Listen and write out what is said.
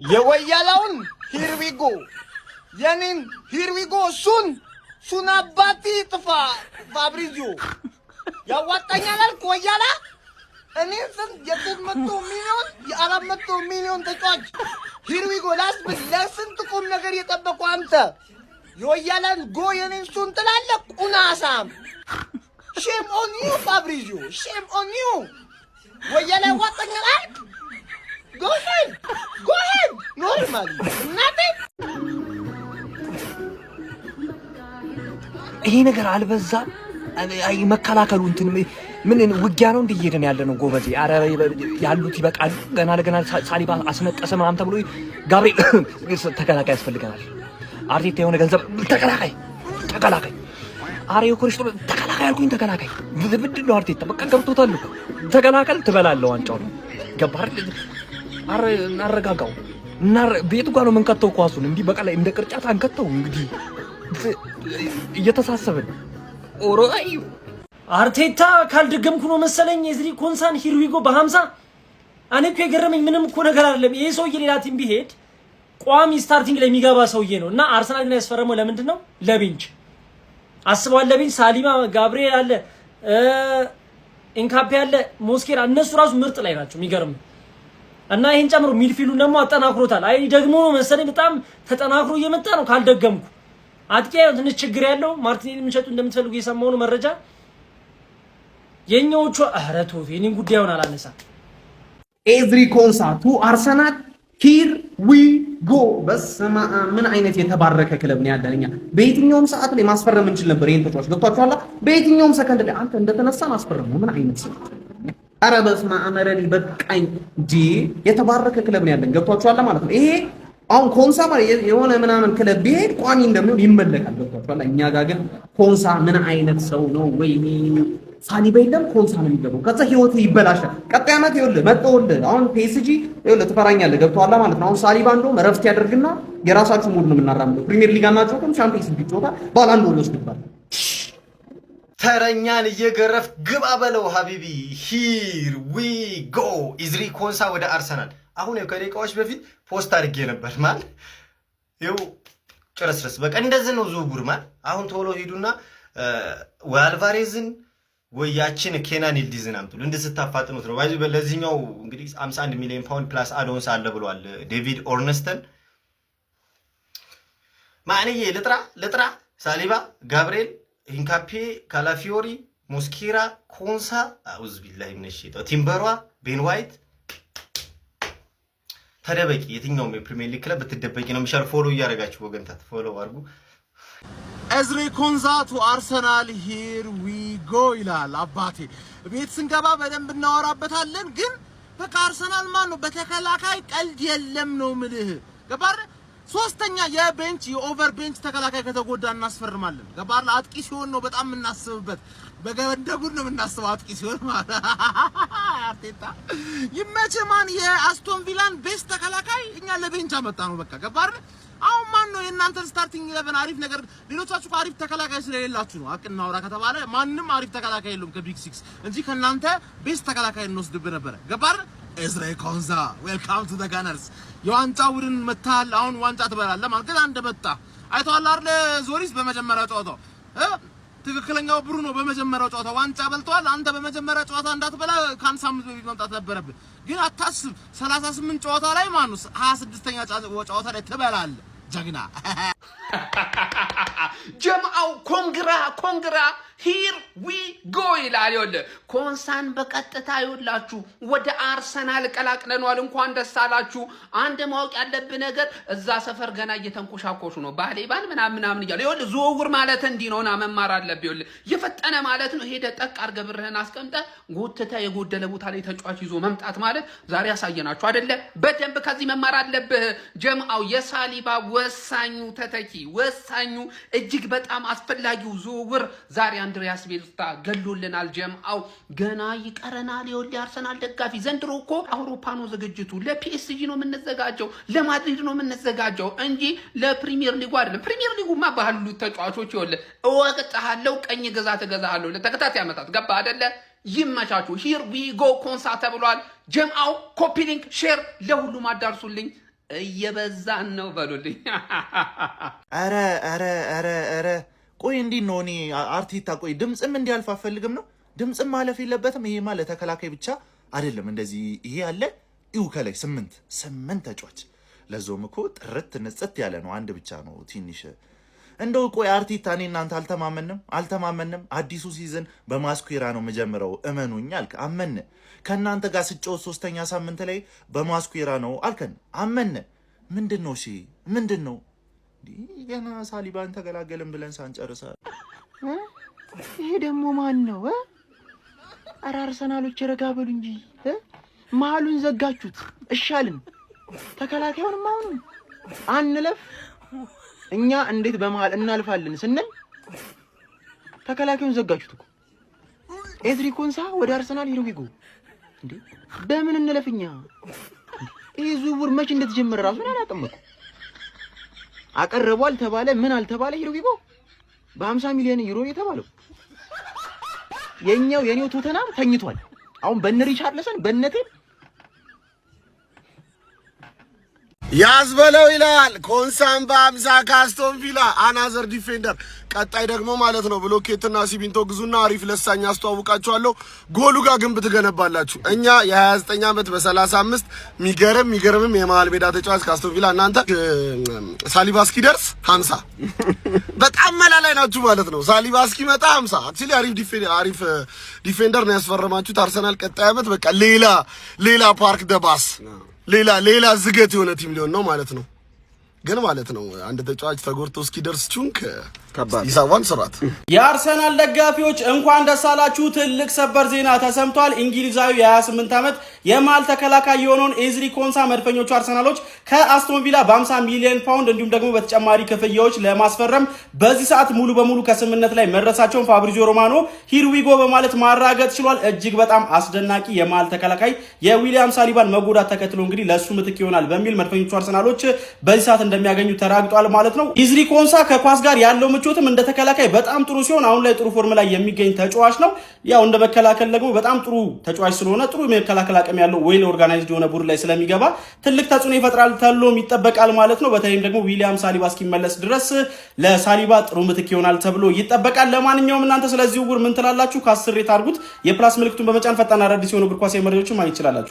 የወያላውን here we go የኔን here we go ሱን አባቴ ጥፋ ፋብሪዚዮ ያዋጣኛል አልክ ወያላ እኔ ስንት የ300 ሚሊዮን የ400 ሚሊዮን ተጫዋች here we go ለስንት ቁም ነገር የጠበቁ አንተ የወያላን ጎ የኔን ሱን ትላለህ ቁናሳም shame on you ፋብሪዚዮ shame on you ወያላ ያዋጣኛል አልክ Go ahead. Normally. Nothing. ይሄ ነገር አልበዛ አይ መከላከሉ እንትን ምን ውጊያ ነው እንደየደን ያለ ነው ጎበዜ አረ ያሉት ይበቃል ገና ለገና ሳሊባ አስነጠሰ ምናምን ተብሎ ጋብሪኤል ተከላካይ ያስፈልገናል አርቴታ የሆነ ገንዘብ ተከላካይ አሬው ኮሪስቶ ተከላካይ አልኩኝ ተከላካይ ምንድን ነው አርቴታ በቃ ገብቶታል እኮ ተከላካይ ትበላለህ ዋንጫው ነው ገባህ አረ እናረጋጋው ቤቱ ጋር ነው መንከተው ኳሱን እንዲህ በቃ ላይ እንደ ቅርጫት አንከተው እንግዲህ እየተሳሰብን ኦሮይ አርቴታ ካልደገምኩ ነው መሰለኝ የዝሪ ኮንሳን ሂርዊጎ በ50 እኔ እኮ የገረመኝ ምንም እኮ ነገር አይደለም ይሄ ሰውዬ ሌላ ቲም ቢሄድ ቋሚ ስታርቲንግ ላይ የሚገባ ሰውዬ ነው እና አርሰናል ግን ያስፈረመው ለምንድን ነው ለቤንች አስበዋል ለቤንች ሳሊባ ጋብሪኤል አለ ኢንካፔ አለ ሞስኬራ እነሱ ራሱ ምርጥ ላይ ናቸው የሚገርም እና ይሄን ጨምሮ ሚድፊልዱን ደግሞ አጠናክሮታል አይ ደግሞ መሰለኝ በጣም ተጠናክሮ እየመጣ ነው ካልደገምኩ አጥቂያው ትንሽ ችግር ያለው ማርቲኔሊ ምንሸጡ እንደምትፈልጉ የሰማው ነው መረጃ የኛዎቹ አህረቶ የኔን ጉዳዩን አላነሳ ኤዝሪ ኮንሳ ቱ አርሰናል ሂር ዊ ጎ በስማ ምን አይነት የተባረከ ክለብ ነው ያለኛ በየትኛውም ሰዓት ላይ ማስፈረም እንችል ነበር ይሄን ተጫዋች ገብቷችኋል በየትኛውም ሰከንድ ላይ አንተ እንደተነሳ ማስፈረም ምን አይነት ሰው አረ በስማ አመረዲ በቃኝ እንጂ የተባረከ ክለብ ነው ያለን ገብቷችኋል ማለት ነው ይሄ አሁን ኮንሳ ማለት የሆነ ምናምን ክለብ ቢሄድ ቋሚ እንደሚሆን ይመለካል ገብቷችኋል እኛ ጋር ግን ኮንሳ ምን አይነት ሰው ነው ወይኔ ሳሊባ የለም ኮንሳ ነው የሚገባው ከዛ ህይወት ይበላሻል ቀጣይ አመት ይኸውልህ መጥተውልህ አሁን ፒኤስጂ ይኸውልህ ትፈራኛለህ ገብቷል ማለት ነው አሁን ሳሊባ እንደውም ረፍት ያደርግና የራሳችሁ ሙድ ነው የምናራምደው ፕሪሚየር ሊግ አናጨውም ቻምፒየንስ ሊግ ጮታ ባላንዶ ወስድባል ተረኛን እየገረፍ ግባ በለው ሀቢቢ ሂር ዊ ጎ ኢዝሪ ኮንሳ ወደ አርሰናል አሁን ከደቂቃዎች በፊት ፖስት አድርጌ ነበር ማለት ይው ጭረስረስ በቃ እንደዚህ ነው ዝውውር ማለት አሁን ቶሎ ሄዱና ዋልቫሬዝን ወያችን ኬናን ይልዲዝን አምጡሉ እንድስታፋጥኑት ነው ባይዙ በለዚህኛው እንግዲህ 51 ሚሊዮን ፓውንድ ፕላስ አዶንስ አለ ብሏል ዴቪድ ኦርነስተን ማንዬ ልጥራ ሳሊባ ጋብሪኤል ኢንካፔ ካላፊዮሪ ሞስኬራ ኮንሳ አውዝ ቢላሂ ምን ሸይጣ ቲምበሯ ቤን ዋይት ተደበቂ የትኛውም የፕሪሚየር ሊግ ክለብ ብትደበቂ ነው የሚሻል ፎሎ እያደረጋችሁ ወገንታት ፎሎ አድርጉ ኤዝሪ ኮንሳ ቱ አርሰናል ሂር ዊ ጎ ይላል አባቴ ቤት ስንገባ በደንብ እናወራበታለን ግን በቃ አርሰናል ማን ነው በተከላካይ ቀልድ የለም ነው ምልህ ገባር ሶስተኛ የቤንች የኦቨር ቤንች ተከላካይ ከተጎዳ እናስፈርማለን ገባር አጥቂ ሲሆን ነው በጣም እናስብበት በገንደጉን ነው እናስበው አጥቂ ሲሆን ማለት አርቴታ ይመችማን የአስቶን ቪላን ቤስት ተከላካይ እኛ ለቤንች አመጣ ነው በቃ ገባር አሁን ማን ነው የእናንተን ስታርቲንግ 11 አሪፍ ነገር ሌሎቻችሁ አሪፍ ተከላካይ ስለሌላችሁ ነው አቅናውራ ከተባለ ማንንም አሪፍ ተከላካይ የለውም ከቢግ 6 እንጂ ከናንተ ቤስት ተከላካይ እንወስድብህ ነበር ገባር ኤዝሪ ኮንሳ ዌልካም ቱ ዘ ጋነርስ የዋንጫው ቡድን መታል አሁን ዋንጫ ትበላለህ ማለት ግን አንደ መጣ አይተዋል አይደል ዞሪስ በመጀመሪያው ጨዋታው ትክክለኛው ብሩኖ በመጀመሪያው ጨዋታ ዋንጫ በልቷል አንተ በመጀመሪያው ጨዋታ እንዳትበላ ካንሳምንት በፊት መምጣት ነበረብህ ግን አታስብ 38 ጨዋታ ላይ ማኑስ 26ኛ ጨዋታ ላይ ትበላለህ ጀግና ጀማው ኮንግራ ሂር ዊ ጎ ይላል ይኸውልህ ኮንሳን በቀጥታ ይውላችሁ ወደ አርሰናል ቀላቅለናል እንኳን ደስ አላችሁ አንድ ማወቅ ያለብህ ነገር እዛ ሰፈር ገና እየተንኮሻኮሹ ነው ባሌባን ምናምን ይላል ይኸውልህ ዝውውር ማለት እንዲህ ነውና መማር አለብህ ይኸውልህ የፈጠነ ማለት ነው ሄደ ጠቅ አድርገህ ብርህን አስቀምጠህ ጎትተህ የጎደለ ቦታ ላይ ተጫዋች ይዞ መምጣት ማለት ዛሬ ያሳየናችሁ አይደለ በደንብ ከዚህ መማር አለብህ ጀማው የሳሊባ ወሳኙ ተተኪ ወሳኙ እጅግ በጣም አስፈላጊው ዝውውር ዛሬ አንድሪያስ ቤልታ ገሎልናል ጀምአው ገና ይቀረናል ይወል አርሰናል ደጋፊ ዘንድሮ እኮ አውሮፓ ነው ዝግጅቱ ለፒኤስጂ ነው የምንዘጋጀው ለማድሪድ ነው የምንዘጋጀው እንጂ ለፕሪሚየር ሊጉ አይደለም ፕሪሚየር ሊጉማ ባሉ ተጫዋቾች ይወል እወቅጣለሁ ቀኝ ግዛት ገዛለሁ ለተከታታይ አመታት ገባ አይደለ ይመቻቹ ሂር ዊ ጎ ኮንሳ ተብሏል ጀምአው ኮፒ ሊንክ ሼር ለሁሉም አዳርሱልኝ እየበዛን ነው በሉልኝ። ኧረ ቆይ እንዲህ ነው። እኔ አርቴታ ቆይ ድምፅም እንዲያልፍ አፈልግም ነው። ድምፅም ማለፍ የለበትም። ይሄማ ለተከላካይ ብቻ አይደለም። እንደዚህ ይሄ ያለ ይው ከላይ ስምንት ተጫዋች ለዞም እኮ ጥርት ንጽት ያለ ነው። አንድ ብቻ ነው ትንሽ እንደው ቆይ አርቴታ እኔ እናንተ አልተማመንም። አዲሱ ሲዝን በማስኩዌራ ነው መጀመሪያው እመኑኝ አልክ አመን። ከእናንተ ጋር ስጫወት 3ኛ ሳምንት ላይ በማስኩዌራ ነው አልከን አመን። ምንድነው? እሺ ምንድነው? ገና ሳሊባን ተገላገልን ብለን ሳንጨርሳ ይሄ ደግሞ ማን ነው? ኧረ አርሰናሎች ረጋ በሉ እንጂ መሀሉን ዘጋችሁት። እሻልን ተከላካዩንም አሁን አንለፍ። እኛ እንዴት በመሃል እናልፋለን ስንል ተከላካዩን ዘጋችሁት እኮ። ኤዝሪ ኮንሳ ወደ አርሰናል ሂርዊጎ እንዴ! በምን እንለፍኛ? ይሄ ዝውውር መች እንደተጀመረ ራሱ አላውቅም እኮ። አቀረቧል ተባለ ምን አልተባለ ሂርዊጎ በ50 ሚሊዮን ዩሮ የተባለው የኔው ቶተናም ተኝቷል። አሁን በነ ሪቻርልሰን በነቴል ያዝበለው ይላል ኮንሳን በ50 ካስቶን ቪላ አናዘር ዲፌንደር። ቀጣይ ደግሞ ማለት ነው ብሎኬትና ሲሚንቶ ግዙና አሪፍ ለሳኝ አስተዋውቃችኋለሁ። ጎሉ ጋር ግንብ ትገነባላችሁ። እኛ የ29 ዓመት በ35 ሚገርምም የመሃል ሜዳ ተጫዋች ካስቶን ቪላ እናንተ ሳሊባ እስኪደርስ 50 በጣም መላላይ ናችሁ ማለት ነው። ሳሊባ እስኪመጣ 50 አክቹሊ አሪፍ ዲፌንደር ነው ያስፈረማችሁት። አርሰናል ቀጣይ ዓመት በቃ ሌላ ፓርክ ደባስ ሌላ ዝገት የሆነ ቲም ሊሆን ነው ማለት ነው። ግን ማለት ነው አንድ ተጫዋች ተጎድቶ እስኪደርስ ቹንክ ይሳዋን ስራት። የአርሰናል ደጋፊዎች እንኳን ደስ አላችሁ። ትልቅ ሰበር ዜና ተሰምቷል። እንግሊዛዊ የ28 ዓመት የማል ተከላካይ የሆነውን ኤዝሪ ኮንሳ መድፈኞቹ አርሰናሎች ከአስቶን ቪላ በ50 ሚሊዮን ፓውንድ እንዲሁም ደግሞ በተጨማሪ ክፍያዎች ለማስፈረም በዚህ ሰዓት ሙሉ በሙሉ ከስምምነት ላይ መድረሳቸውን ፋብሪዚዮ ሮማኖ ሂርዊጎ በማለት ማራገጥ ችሏል። እጅግ በጣም አስደናቂ የማል ተከላካይ የዊሊያም ሳሊባን መጎዳት ተከትሎ እንግዲህ ለሱ ምትክ ይሆናል በሚል መድፈኞቹ አርሰናሎች በዚህ ሰዓት እንደሚያገኙ ተራግጧል ማለት ነው። ኤዝሪ ኮንሳ ከኳስ ጋር ያለው ምቾትም እንደ ተከላካይ በጣም ጥሩ ሲሆን አሁን ላይ ጥሩ ፎርም ላይ የሚገኝ ተጫዋች ነው። ያው እንደ መከላከል ደግሞ በጣም ጥሩ ተጫዋች ስለሆነ ጥሩ የመከላከል አቅም ያለው ዌል ኦርጋናይዝድ የሆነ ቡድን ላይ ስለሚገባ ትልቅ ተጽዕኖ ይፈጥራል ተብሎም ይጠበቃል ማለት ነው። በተለይም ደግሞ ዊሊያም ሳሊባ እስኪመለስ ድረስ ለሳሊባ ጥሩ ምትክ ይሆናል ተብሎ ይጠበቃል። ለማንኛውም እናንተ ስለዚህ ዝውውር ምን ትላላችሁ? ከ10 ሬት አድርጉት። የፕላስ ምልክቱን በመጫን ፈጣን አዳዲስ የሆኑ እግር ኳስ መረጃዎችን ማግኘት ይችላላችሁ።